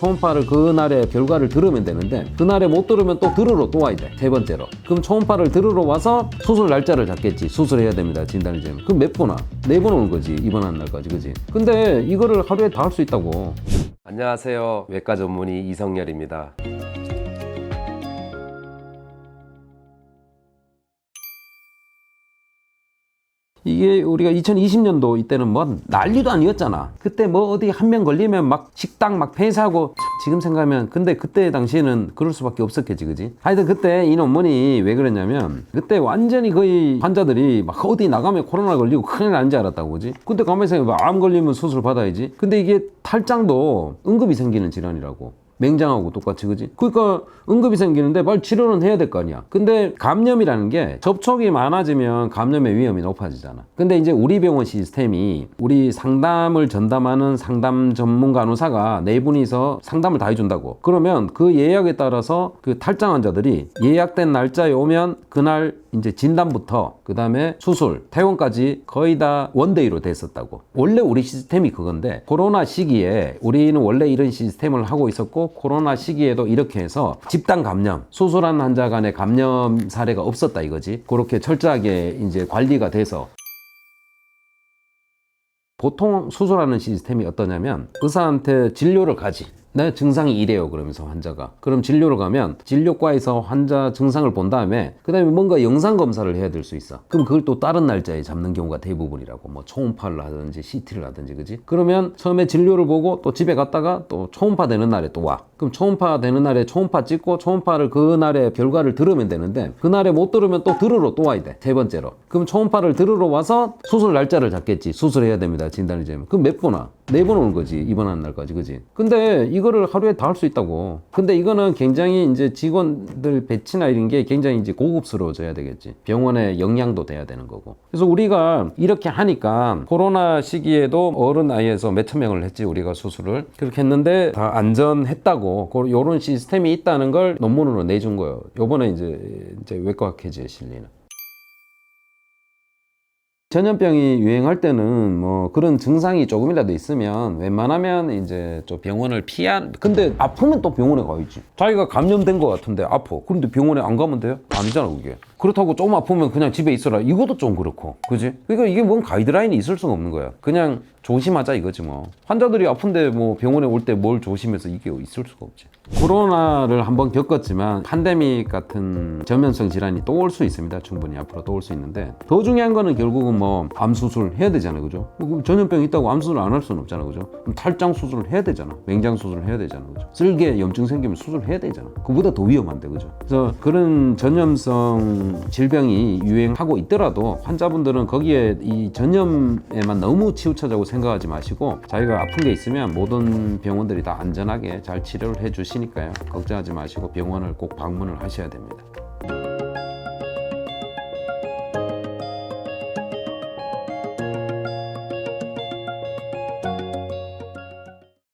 초음파를 그날의 결과를 들으면 되는데 그날에 못 들으면 또 들으러 또 와야 돼. 세 번째로. 그럼 초음파를 들으러 와서 수술 날짜를 잡겠지. 수술해야 됩니다. 진단을 지으면. 그럼 몇 번 와? 4번 오는 거지. 입원하는 날까지. 그지? 근데 이거를 하루에 다 할 수 있다고. 안녕하세요. 외과 전문의 이성열입니다. 이게 우리가 2020년도 이때는 뭐 난리도 아니었잖아. 그때 뭐 어디 한 명 걸리면 막 식당 막 폐쇄하고 지금 생각하면 근데 그때 당시에는 그럴 수밖에 없었겠지, 그지? 하여튼 그때 이 논문이 왜 그랬냐면 그때 완전히 거의 환자들이 막 어디 나가면 코로나 걸리고 큰일 나는 줄 알았다고, 그지? 근데 가만히 생각해봐. 암 걸리면 수술 받아야지. 근데 이게 탈장도 응급이 생기는 질환이라고. 맹장하고 똑같이, 그지? 그러니까 응급이 생기는데 빨리 치료는 해야 될 거 아니야. 근데 감염이라는 게 접촉이 많아지면 감염의 위험이 높아지잖아. 근데 이제 우리 병원 시스템이 우리 상담을 전담하는 상담 전문 간호사가 4분이서 상담을 다 해준다고. 그러면 그 예약에 따라서 그 탈장 환자들이 예약된 날짜에 오면 그날 이제 진단부터 그 다음에 수술, 퇴원까지 거의 다 원데이로 됐었다고. 원래 우리 시스템이 그건데 코로나 시기에 우리는 원래 이런 시스템을 하고 있었고 코로나 시기에도 이렇게 해서 집단 감염, 수술한 환자 간의 감염 사례가 없었다 이거지. 그렇게 철저하게 이제 관리가 돼서 보통 수술하는 시스템이 어떠냐면 의사한테 진료를 가지. 내 증상이 이래요 그러면서 환자가 그럼 진료를 가면 진료과에서 환자 증상을 본 다음에 그 다음에 뭔가 영상 검사를 해야 될 수 있어. 그럼 그걸 또 다른 날짜에 잡는 경우가 대부분이라고. 뭐 초음파를 하든지 CT를 하든지, 그지? 그러면 처음에 진료를 보고 또 집에 갔다가 또 초음파 되는 날에 또 와. 그럼 초음파 되는 날에 초음파 찍고 초음파를 그날의 결과를 들으면 되는데 그날에 못 들으면 또 들으러 또 와야 돼. 세 번째로. 그럼 초음파를 들으러 와서 수술 날짜를 잡겠지. 수술해야 됩니다. 진단을 지으면. 그럼 몇 번 와? 4번 오는 거지. 입원하는 날까지, 그지? 근데 이거를 하루에 다 할 수 있다고. 근데 이거는 굉장히 이제 직원들 배치나 이런 게 굉장히 이제 고급스러워져야 되겠지. 병원의 역량도 돼야 되는 거고. 그래서 우리가 이렇게 하니까 코로나 시기에도 어른 나이에서 몇천 명을 했지, 우리가 수술을. 그렇게 했는데 다 안전했다고. 요런 시스템이 있다는 걸 논문으로 내준 거예요. 요번에 이제 외과 퀴즈에 실리는. 전염병이 유행할 때는 뭐 그런 증상이 조금이라도 있으면 웬만하면 이제 좀 병원을 근데 아프면 또 병원에 가야지. 자기가 감염된 것 같은데 아파. 그런데 병원에 안 가면 돼요? 아니잖아 그게. 그렇다고 좀 아프면 그냥 집에 있어라. 이것도 좀 그렇고, 그지? 그러니까 이게 뭔 가이드라인이 있을 수가 없는 거야. 그냥 조심하자 이거지 뭐. 환자들이 아픈데 뭐 병원에 올 때 뭘 조심해서 이게 있을 수가 없지. 코로나를 한번 겪었지만 팬데믹 같은 전염성 질환이 또 올 수 있습니다. 충분히 앞으로 또 올 수 있는데 더 중요한 거는 결국은 뭐 암 수술 해야 되잖아요, 그죠? 뭐 전염병 있다고 암 수술 안 할 수는 없잖아, 그죠? 그럼 탈장 수술을 해야 되잖아, 맹장 수술을 해야 되잖아, 그죠? 쓸개 염증 생기면 수술해야 되잖아. 그보다 더 위험한데, 그죠? 그래서 그런 전염성 질병이 유행하고 있더라도 환자분들은 거기에 이 전염에만 너무 치우쳐자고 생각하지 마시고 자기가 아픈 게 있으면 모든 병원들이 다 안전하게 잘 치료를 해 주시니까요. 걱정하지 마시고 병원을 꼭 방문을 하셔야 됩니다.